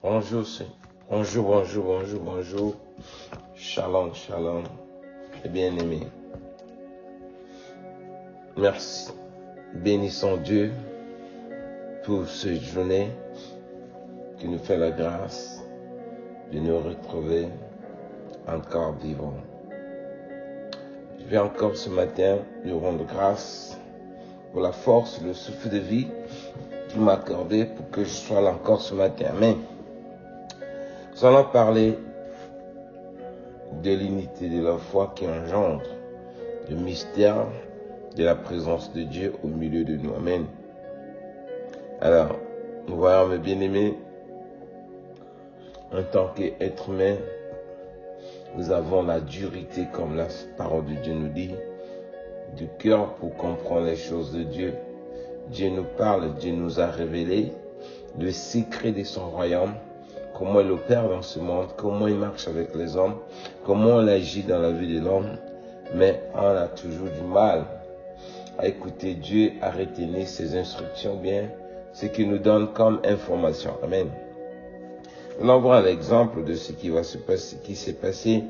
Bonjour, bonjour. Shalom, shalom, et bien-aimés. Merci. Bénissons Dieu pour cette journée qui nous fait la grâce de nous retrouver encore vivants. Je vais encore ce matin lui rendre grâce pour la force, le souffle de vie qu'il m'a accordé pour que je sois là encore ce matin. Amen. Nous allons parler de l'unité de la foi qui engendre le mystère de la présence de Dieu au milieu de nous. Amen. Alors, nous voyons, mes bien-aimés, en tant qu'être humain, nous avons la dureté, comme la parole de Dieu nous dit, du cœur pour comprendre les choses de Dieu. Dieu nous parle, Dieu nous a révélé le secret de son royaume, comment il opère dans ce monde, comment il marche avec les hommes, comment il agit dans la vie de l'homme. Mais on a toujours du mal à écouter Dieu, à retenir ses instructions bien, ce qu'il nous donne comme information. Amen. Nous allons voir l'exemple de ce qui va se passer, qui s'est passé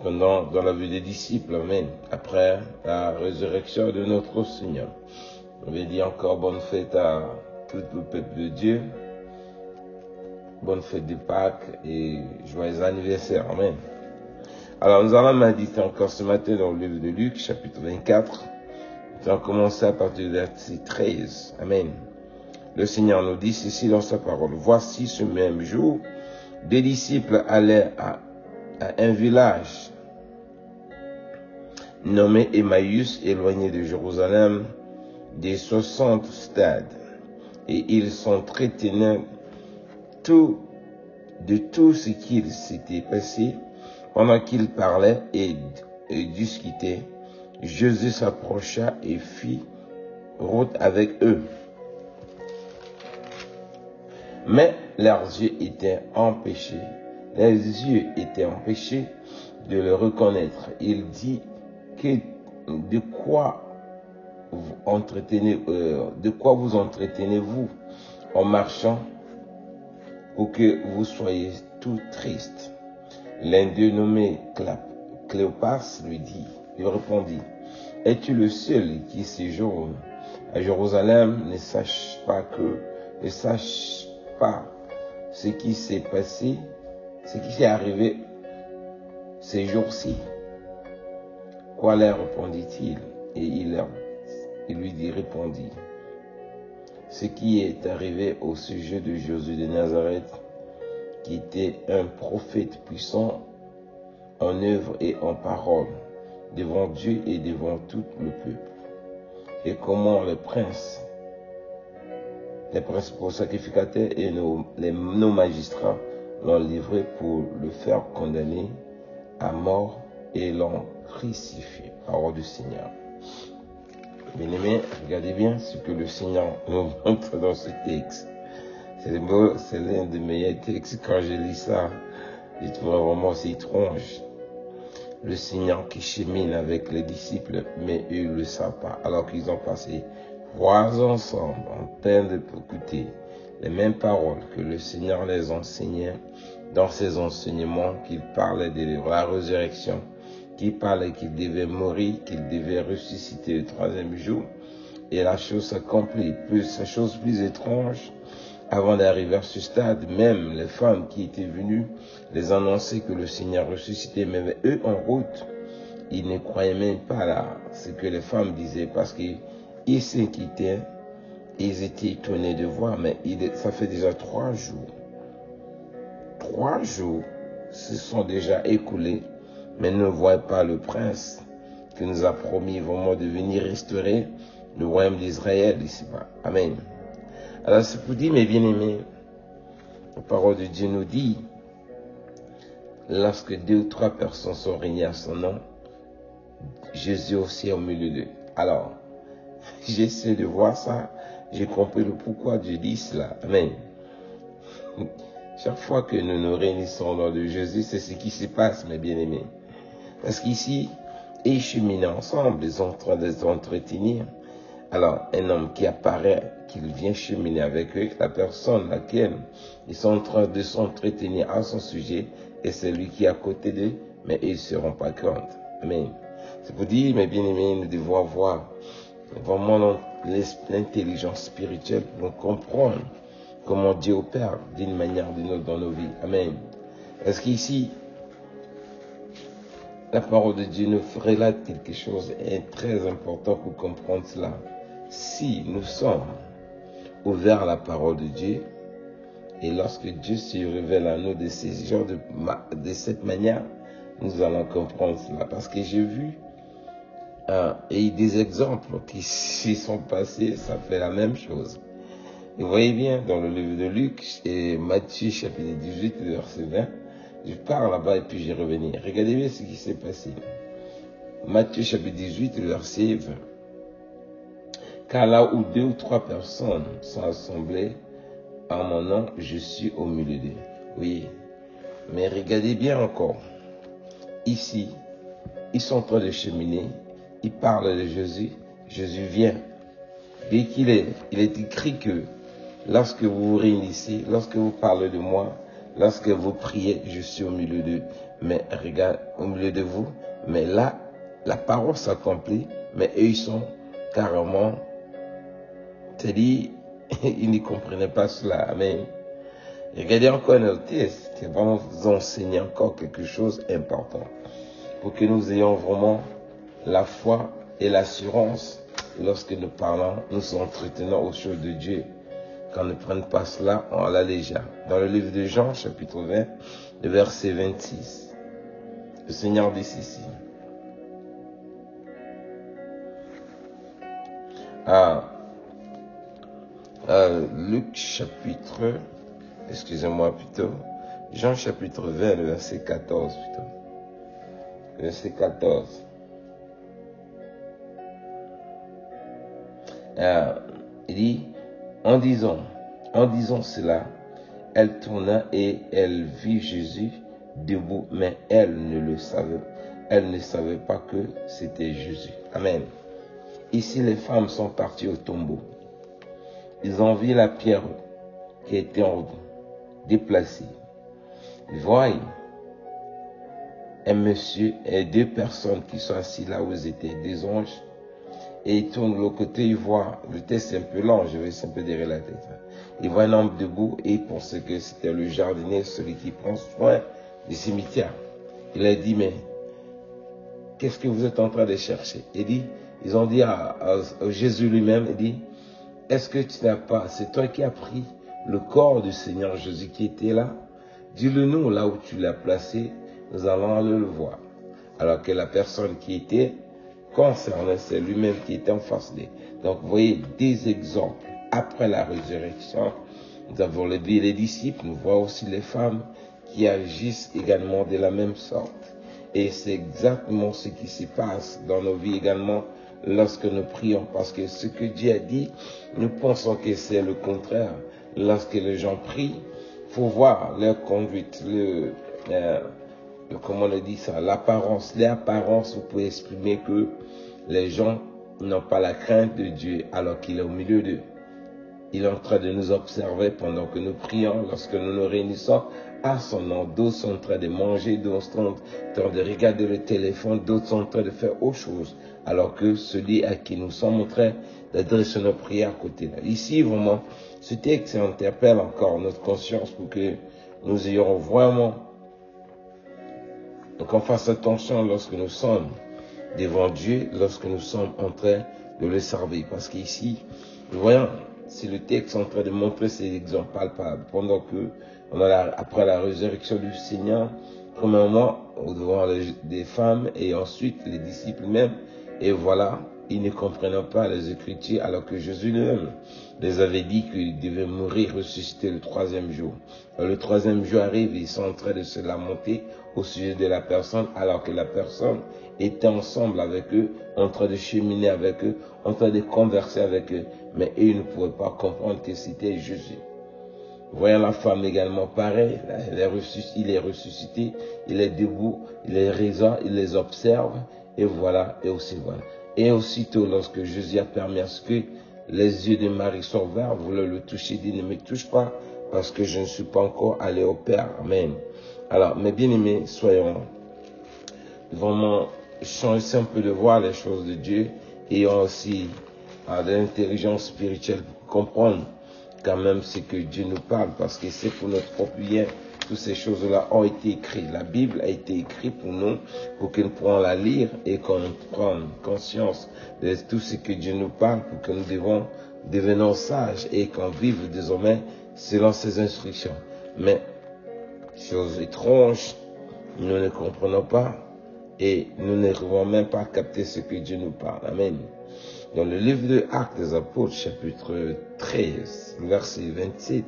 dans la vie des disciples. Amen. Après la résurrection de notre Seigneur. Je vais dire encore bonne fête à tout le peuple de Dieu. Bonne fête de Pâques et joyeux anniversaire. Amen. Alors, nous allons méditer encore ce matin dans le livre de Luc, chapitre 24. Nous allons commencer à partir du verset 13. Amen. Le Seigneur nous dit ceci dans sa parole. Voici ce même jour, des disciples allaient à un village nommé Emmaüs, éloigné de Jérusalem, des 60 stades. Et ils s'entretenaient de tout ce qu'il s'était passé. Pendant qu'ils parlaient et discutaient, Jésus s'approcha et fit route avec eux. Mais leurs yeux étaient empêchés. De le reconnaître. Il dit que de quoi vous entretenez-vous en marchant pour que vous soyez tout tristes? L'un d'eux, nommé Cléopas, lui répondit, es-tu le seul qui séjourne à Jérusalem, ne sache pas ce qui s'est passé, ce qui s'est arrivé ces jours-ci? Quoi leur répondit-il? Et il lui répondit, ce qui est arrivé au sujet de Jésus de Nazareth, qui était un prophète puissant en œuvre et en parole, devant Dieu et devant tout le peuple. Et comment les principaux sacrificateurs et nos magistrats l'ont livré pour le faire condamner à mort et l'ont crucifié. Parole du Seigneur. Bien-aimés, regardez bien ce que le Seigneur nous montre dans ce texte. C'est l'un des meilleurs textes. Quand je lis ça, je trouve vraiment c'est étrange. Le Seigneur qui chemine avec les disciples, mais eux ne le savent pas, alors qu'ils ont passé 3 ans ensemble en train d'écouter les mêmes paroles que le Seigneur les enseignait dans ses enseignements, qu'il parlait de la résurrection, qu'il parlait qu'il devait mourir, qu'il devait ressusciter le 3e jour, et la chose s'accomplit. La chose plus étrange, avant d'arriver à ce stade, même les femmes qui étaient venues les annoncer que le Seigneur ressuscitait, mais eux en route, ils ne croyaient même pas là ce que les femmes disaient, parce qu'ils s'inquiétaient, ils étaient étonnés de voir, mais ça fait déjà 3 jours. 3 jours se sont déjà écoulés, mais ne voient pas le prince qui nous a promis vraiment de venir restaurer le royaume d'Israël ici-bas. Amen. Alors c'est pour dire, mes bien-aimés, la parole de Dieu nous dit, lorsque 2 ou 3 personnes sont réunies à son nom, Jésus aussi est au milieu d'eux. Alors, j'essaie de voir ça, j'ai compris le pourquoi Dieu dit cela. Amen. Chaque fois que nous nous réunissons au nom de Jésus, c'est ce qui se passe, mes bien-aimés. Parce qu'ici, ils cheminent ensemble, ils sont en train de s'entretenir Alors, un homme qui apparaît, qu'il vient cheminer avec eux, la personne laquelle ils sont en train de s'entretenir à son sujet, et c'est lui qui est à côté d'eux, mais ils ne se rendent pas compte. Amen. C'est pour dire, mes bien-aimés, nous devons avoir vraiment l'intelligence spirituelle pour comprendre comment Dieu opère d'une manière ou d'une autre dans nos vies. Amen. Est-ce qu'ici, la parole de Dieu nous relate quelque chose de très important pour comprendre cela? Si nous sommes ouverts à la parole de Dieu, et lorsque Dieu se révèle à nous de cette manière, nous allons comprendre cela. Parce que j'ai vu et des exemples qui s'y sont passés, ça fait la même chose. Et vous voyez bien, dans le livre de Luc et Matthieu chapitre 18, verset 20, je pars là-bas et puis j'y revenir. Regardez bien ce qui s'est passé. Matthieu chapitre 18, verset 20. Car là où 2 ou 3 personnes sont assemblées en mon nom, je suis au milieu d'eux. Oui, mais regardez bien encore. Ici, ils sont en train de cheminer. Ils parlent de Jésus. Jésus vient. Dès qu'il est, il est écrit que lorsque vous vous réunissez, lorsque vous parlez de moi, lorsque vous priez, je suis au milieu d'eux. Mais regarde, au milieu de vous. Mais là, la parole s'accomplit. Mais eux, ils sont carrément, c'est-à-dire, ils ne comprenaient pas cela. Amen. Regardez encore un autre texte qui va nous enseigner encore quelque chose d'important. Pour que nous ayons vraiment la foi et l'assurance lorsque nous parlons, nous nous entretenons aux choses de Dieu. Quand ne prennent pas cela à la légère. Dans le livre de Jean, chapitre 20, le verset 26, le Seigneur dit ceci. Luc chapitre, excusez-moi plutôt, Jean chapitre 20, le verset 14 plutôt. Verset 14. Il dit, en disant cela, elle tourna et elle vit Jésus debout, mais elle ne savait pas que c'était Jésus. Amen. Ici, les femmes sont parties au tombeau. Ils ont vu la pierre qui était déplacée. Ils voient un monsieur et 2 personnes qui sont assis là où ils étaient, des anges. Et ils tournent de l'autre côté, ils voient, le texte est un peu long, je vais un peu derrière la tête. Ils voient un homme debout et ils pensaient que c'était le jardinier, celui qui prend soin du cimetière. Il a dit, mais qu'est-ce que vous êtes en train de chercher? Ils ont dit à Jésus lui-même, il dit, est-ce que tu n'as pas, c'est toi qui as pris le corps du Seigneur Jésus qui était là? Dis-le nous là où tu l'as placé, nous allons aller le voir. Alors que la personne qui était concernée, c'est lui-même qui était en face d'eux. Donc vous voyez des exemples. Après la résurrection, nous avons les disciples, nous voyons aussi les femmes qui agissent également de la même sorte. Et c'est exactement ce qui se passe dans nos vies également lorsque nous prions. Parce que ce que Dieu a dit, nous pensons que c'est le contraire. Lorsque les gens prient, il faut voir leur conduite, comment on dit ça, l'apparence. L'apparence, vous pouvez exprimer que les gens n'ont pas la crainte de Dieu alors qu'il est au milieu d'eux. Il est en train de nous observer pendant que nous prions, lorsque nous nous réunissons à son nom. D'autres sont en train de manger, d'autres sont en train de regarder le téléphone, d'autres sont en train de faire autre chose. Alors que celui à qui nous sommes en train d'adresser nos prières à côté. Ici, vraiment, ce texte interpelle encore notre conscience pour que nous ayons vraiment, qu'on fasse attention lorsque nous sommes devant Dieu, lorsque nous sommes en train de le servir. Parce qu'ici, nous voyons, c'est le texte en train de montrer ces exemples palpables. Pendant que, après la résurrection du Seigneur, premièrement, devant des femmes et ensuite les disciples même. Et voilà, ils ne comprenaient pas les Écritures alors que Jésus lui-même les avait dit qu'il devait mourir, ressusciter le 3e jour. Alors, le 3e jour arrive et ils sont en train de se lamenter au sujet de la personne alors que la personne était ensemble avec eux, en train de cheminer avec eux, en train de converser avec eux. Mais eux, ils ne pouvaient pas comprendre que c'était Jésus. Voyant la femme également pareil, il est ressuscité, il est debout, il les raisonne, il les observe, et voilà, et aussi voilà. Et aussitôt, lorsque Jésus a permis à ce que les yeux de Marie soient ouverts, voulait le toucher, dit, ne me touche pas, parce que je ne suis pas encore allé au Père. Amen. Alors, mes bien-aimés, soyons vraiment changer un peu de voir les choses de Dieu, ayant aussi de l'intelligence spirituelle pour comprendre quand même ce que Dieu nous parle, parce que c'est pour notre propre bien. Toutes ces choses-là ont été écrites. La Bible a été écrite pour nous, pour que nous puissions la lire et qu'on prenne conscience de tout ce que Dieu nous parle, pour que nous devons devenir sages et qu'on vive désormais selon ses instructions. Mais, chose étrange, nous ne comprenons pas et nous n'arrivons même pas à capter ce que Dieu nous parle. Amen. Dans le livre de Actes des Apôtres, chapitre 13, verset 27,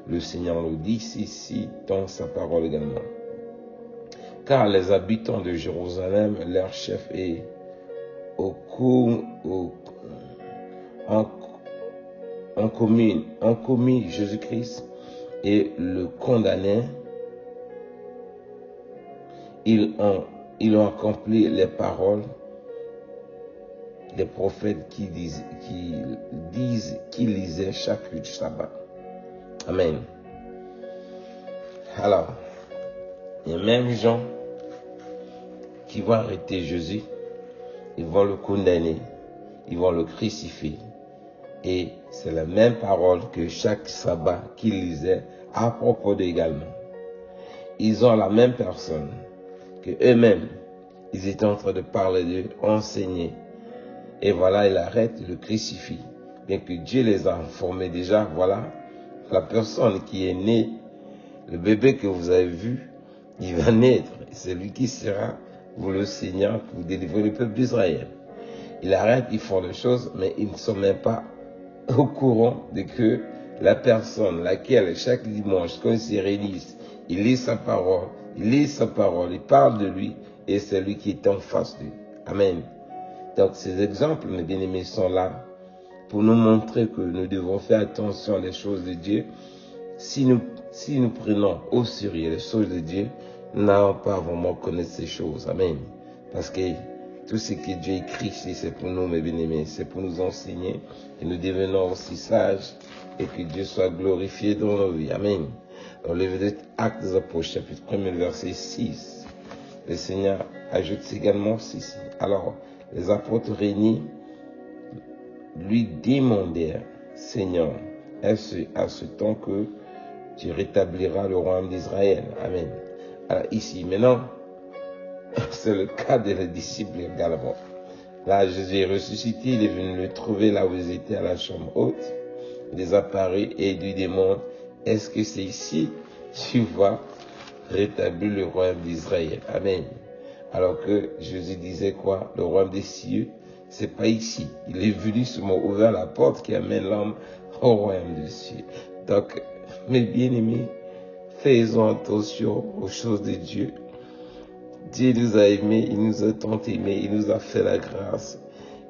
le Seigneur nous dit ici dans sa parole également. Car les habitants de Jérusalem, leur chef est ont commis Jésus-Christ et le condamné. Ils ont accompli les paroles des prophètes qui lisaient chaque sabbat. Amen. Alors, il y a même gens qui vont arrêter Jésus, ils vont le condamner, ils vont le crucifier. Et c'est la même parole que chaque sabbat qu'ils lisaient à propos d'eux également. Ils ont la même personne que eux-mêmes, ils étaient en train de parler d'eux, enseigner. Et voilà, il arrête, il le crucifie. Bien que Dieu les a informés déjà, voilà, la personne qui est née, le bébé que vous avez vu, il va naître. C'est lui qui sera, vous le Seigneur, pour délivrer le peuple d'Israël. Il arrête, ils font les choses, mais ils ne sont même pas au courant de que la personne, laquelle chaque dimanche, quand ils se réunissent, il lit sa parole, il parle de lui, et c'est lui qui est en face de lui. Amen. Donc ces exemples, mes bien-aimés, sont là pour nous montrer que nous devons faire attention aux choses de Dieu. Si nous prenons au sérieux les choses de Dieu, nous n'allons pas vraiment connaître ces choses. Amen. Parce que tout ce que Dieu écrit ici, c'est pour nous, mes bien-aimés, c'est pour nous enseigner et nous devenons aussi sages et que Dieu soit glorifié dans nos vies. Amen. Dans le livre des Actes des Apôtres, chapitre 1, verset 6, le Seigneur ajoute également ceci. Alors, les apôtres réunis lui demandèrent, Seigneur, est-ce à ce temps que tu rétabliras le royaume d'Israël? Amen. Alors ici, maintenant, c'est le cas des disciples également. Là, Jésus est ressuscité, il est venu le trouver là où ils étaient à la chambre haute. Il les apparaît et il lui demande, est-ce que c'est ici tu vas rétablir le royaume d'Israël? Amen. Alors que Jésus disait quoi? Le royaume des cieux, c'est pas ici. Il est venu seulement ouvrir la porte qui amène l'homme au royaume des cieux. Donc, mes bien-aimés, faisons attention aux choses de Dieu. Dieu nous a aimés, il nous a tant aimés, il nous a fait la grâce.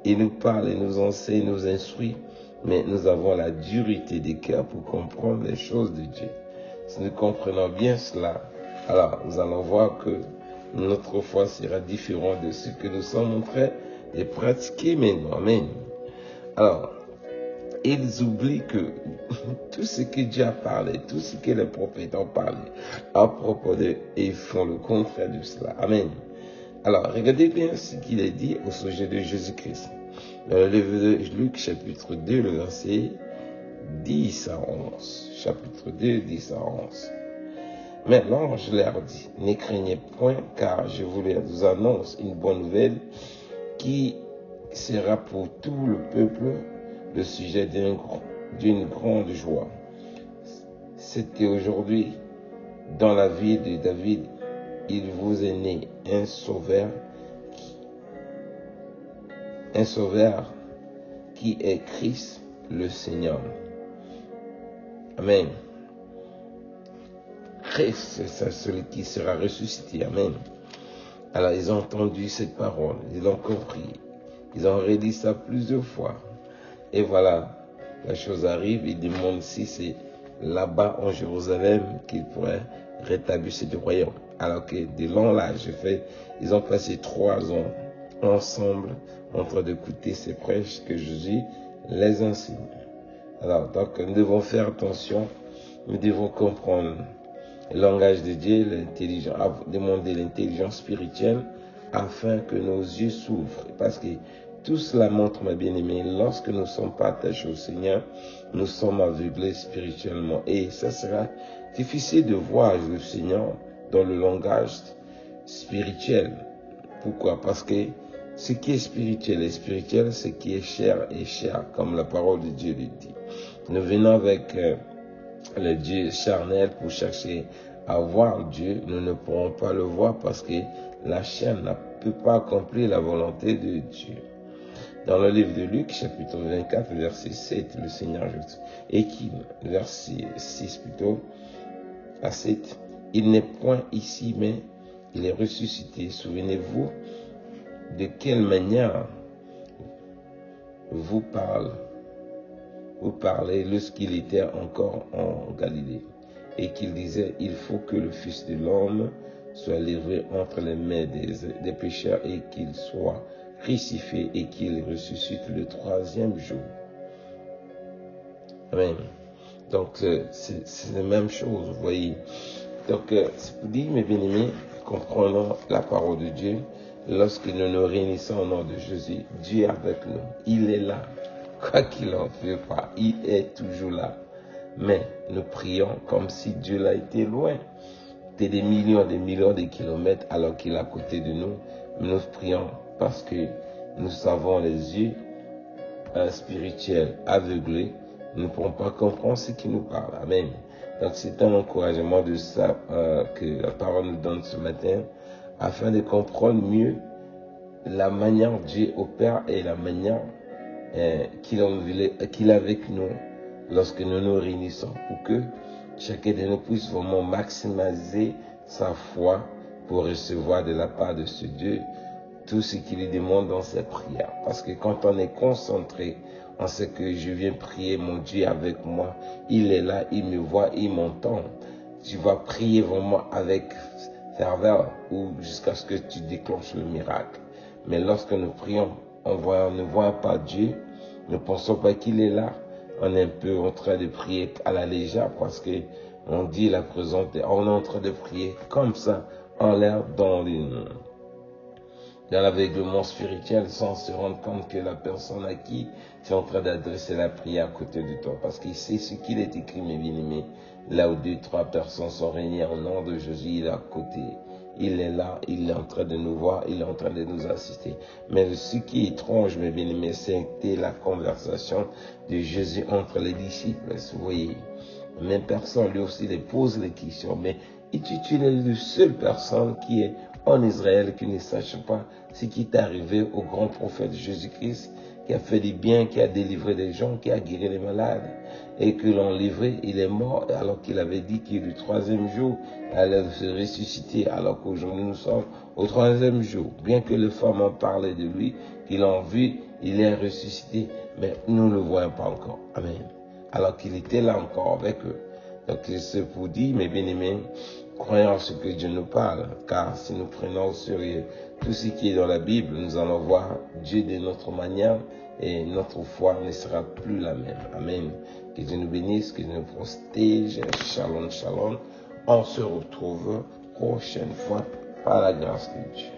Il nous parle, il nous enseigne, il nous instruit. Mais nous avons la dureté des cœurs pour comprendre les choses de Dieu. Si nous comprenons bien cela, alors nous allons voir que notre foi sera différente de ce que nous sommes en train de pratiquer maintenant. Amen. Alors, ils oublient que tout ce que Dieu a parlé, tout ce que les prophètes ont parlé à propos d'eux, et ils font le contraire de cela. Amen. Alors, regardez bien ce qu'il est dit au sujet de Jésus-Christ. Dans le livre de Luc, chapitre 2, le verset 10 à 11. Chapitre 2, 10 à 11. Mais l'ange leur dit, ne craignez point, car je vous annonce une bonne nouvelle qui sera pour tout le peuple le sujet d'une grande joie. C'était aujourd'hui, dans la ville de David, il vous est né un sauveur qui est Christ le Seigneur. Amen. Christ, c'est celui qui sera ressuscité. Amen. Alors, ils ont entendu cette parole, ils l'ont compris. Ils ont redit ça plusieurs fois. Et voilà, la chose arrive, ils demandent si c'est là-bas en Jérusalem qu'ils pourraient rétablir ce royaume. Alors que de long là, ils ont passé 3 ans ensemble en train d'écouter ces prêches que Jésus les enseigne. Alors, donc, nous devons faire attention, nous devons comprendre le langage de Dieu, demander l'intelligence spirituelle afin que nos yeux s'ouvrent. Parce que tout cela montre, mes bien-aimés, lorsque nous ne sommes pas attachés au Seigneur, nous sommes aveuglés spirituellement. Et ça sera difficile de voir le Seigneur dans le langage spirituel. Pourquoi? Parce que ce qui est spirituel, ce qui est cher, comme la parole de Dieu le dit. Nous venons avec le Dieu charnel pour chercher à voir Dieu. Nous ne pourrons pas le voir parce que la chair ne peut pas accomplir la volonté de Dieu. Dans le livre de Luc, chapitre 24, verset 7, le Seigneur écrit, verset 6 plutôt, à 7, il n'est point ici, mais il est ressuscité. Souvenez-vous de quelle manière vous parlez lorsqu'il était encore en Galilée et qu'il disait, il faut que le Fils de l'homme soit livré entre les mains des pécheurs et qu'il soit crucifié et qu'il ressuscite le 3e jour. Amen. Donc, c'est la même chose, vous voyez. Donc, c'est pour dire, mes bien-aimés, comprenons la parole de Dieu. Lorsque nous nous réunissons au nom de Jésus, Dieu est avec nous. Il est là. Quoi qu'il en fait pas, il est toujours là. Mais nous prions comme si Dieu l'a été loin. C'est des millions de kilomètres alors qu'il est à côté de nous. Nous prions parce que nous avons les yeux spirituels aveuglés. Nous ne pouvons pas comprendre ce qui nous parle. Amen. Donc c'est un encouragement de ça que la parole nous donne ce matin, afin de comprendre mieux la manière dont Dieu opère et la manière qu'il a avec nous lorsque nous nous réunissons, pour que chacun de nous puisse vraiment maximiser sa foi pour recevoir de la part de ce Dieu tout ce qu'il lui demande dans ses prières. Parce que quand on est concentré en ce que je viens prier mon Dieu avec moi, il est là, il me voit, il m'entend. Tu vas prier vraiment avec ferveur ou jusqu'à ce que tu déclenches le miracle. Mais lorsque nous prions, on ne voit pas Dieu, ne pensons pas qu'il est là. On est un peu en train de prier à la légère parce que on dit la présence, on est en train de prier comme ça, en l'air, dans l'aveuglement spirituel, sans se rendre compte que la personne à qui tu es en train d'adresser la prière à côté de toi, parce qu'il sait ce qu'il est écrit, mes bien-aimés. Là où 2, 3 personnes sont réunies au nom de Jésus, il est à côté. Il est là, il est en train de nous voir, il est en train de nous assister. Mais ce qui est étrange, mes bien-aimés, c'était la conversation de Jésus entre les disciples. Vous voyez, même personne, lui aussi, les pose les questions. Mais tu es la seule personne qui est en Israël qui ne sache pas ce qui est arrivé au grand prophète Jésus-Christ, qui a fait du bien, qui a délivré des gens, qui a guéri les malades, et que l'on livré, il est mort, alors qu'il avait dit qu'il le 3e jour allait se ressusciter, alors qu'aujourd'hui nous sommes au 3e jour. Bien que les femmes ont parlé de lui, qu'ils l'ont vu, il est ressuscité, mais nous ne le voyons pas encore. Amen. Alors qu'il était là encore avec eux. Donc c'est pour dire, mes bien-aimés, croyons en ce que Dieu nous parle, car si nous prenons au sérieux tout ce qui est dans la Bible, nous allons voir Dieu de notre manière et notre foi ne sera plus la même. Amen. Que Dieu nous bénisse, que Dieu nous protège. Shalom, shalom. On se retrouve prochaine fois par la grâce de Dieu.